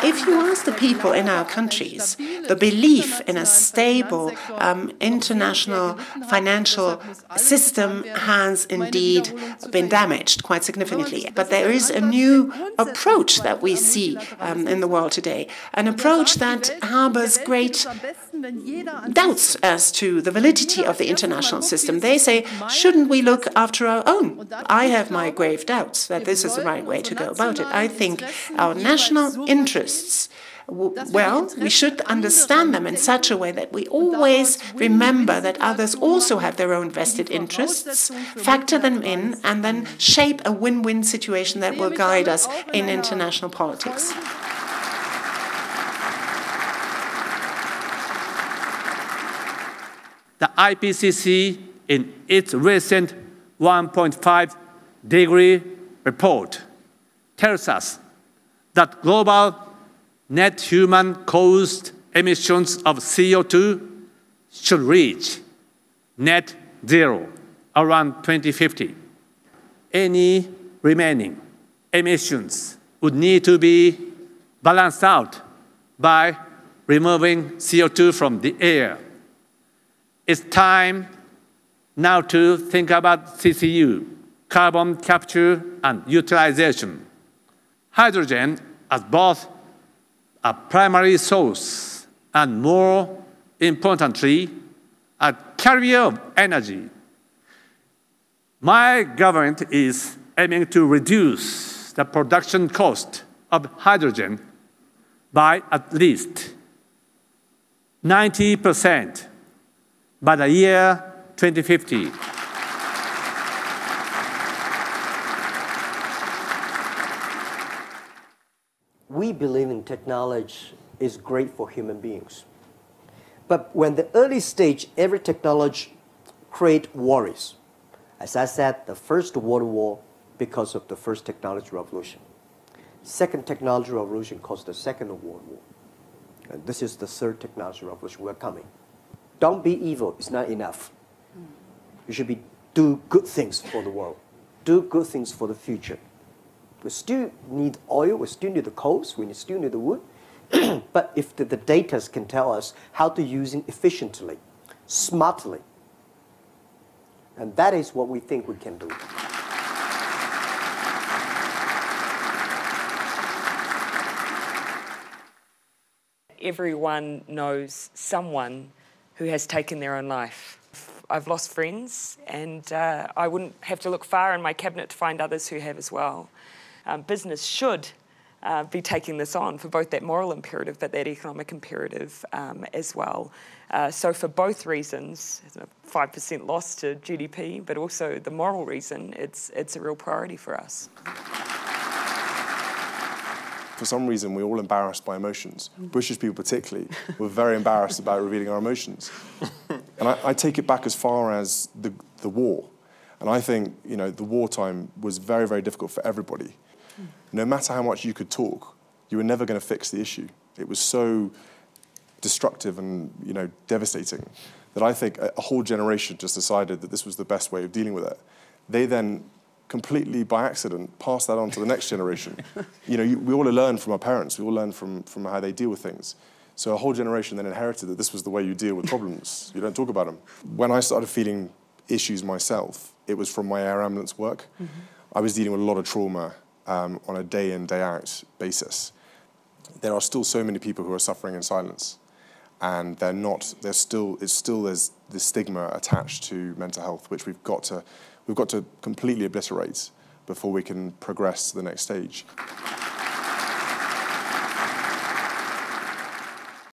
If you ask the people in our countries, the belief in a stable international financial system has indeed been damaged quite significantly. But there is a new approach that we see in the world today, an approach that harbors great doubts as to the validity of the international system. They say, shouldn't we look after our own? I have my grave doubts that this is the right way to go about it. I think our national interests, well, we should understand them in such a way that we always remember that others also have their own vested interests, factor them in, and then shape a win-win situation that will guide us in international politics. The IPCC, in its recent 1.5-degree report, tells us that global net human-caused emissions of CO2 should reach net zero around 2050. Any remaining emissions would need to be balanced out by removing CO2 from the air. It's time now to think about CCU, carbon capture and utilization. Hydrogen as both a primary source and, more importantly, a carrier of energy. My government is aiming to reduce the production cost of hydrogen by at least 90% by the year 2050. We believe in technology is great for human beings. But when the early stage, every technology creates worries. As I said, the First World War because of the first technology revolution. Second technology revolution caused the Second World War. And this is the third technology revolution we're coming. Don't be evil, it's not enough. You should do good things for the world. Do good things for the future. We still need oil, we still need the coals, we still need the wood. But if the data can tell us how to use it efficiently, smartly, and that is what we think we can do. Everyone knows someone who has taken their own life. I've lost friends, and I wouldn't have to look far in my cabinet to find others who have as well. Business should be taking this on for both that moral imperative but that economic imperative as well. So for both reasons, 5% loss to GDP, but also the moral reason, it's a real priority for us. For some reason, we're all embarrassed by emotions. British people particularly, we're very embarrassed about revealing our emotions. And I take it back as far as the war. And I think, the wartime was very, very difficult for everybody. No matter how much you could talk, you were never going to fix the issue. It was so destructive and, devastating that I think a whole generation just decided that this was the best way of dealing with it. They then completely by accident pass that on to the next generation. We all learn from our parents. We all learn from how they deal with things. So a whole generation then inherited that this was the way you deal with problems. You don't talk about them. When I started feeling issues myself, it was from my air ambulance work. I was dealing with a lot of trauma on a day in, day out basis. There are still so many people who are suffering in silence, and there's still this stigma attached to mental health, which we've got to completely obliterate before we can progress to the next stage.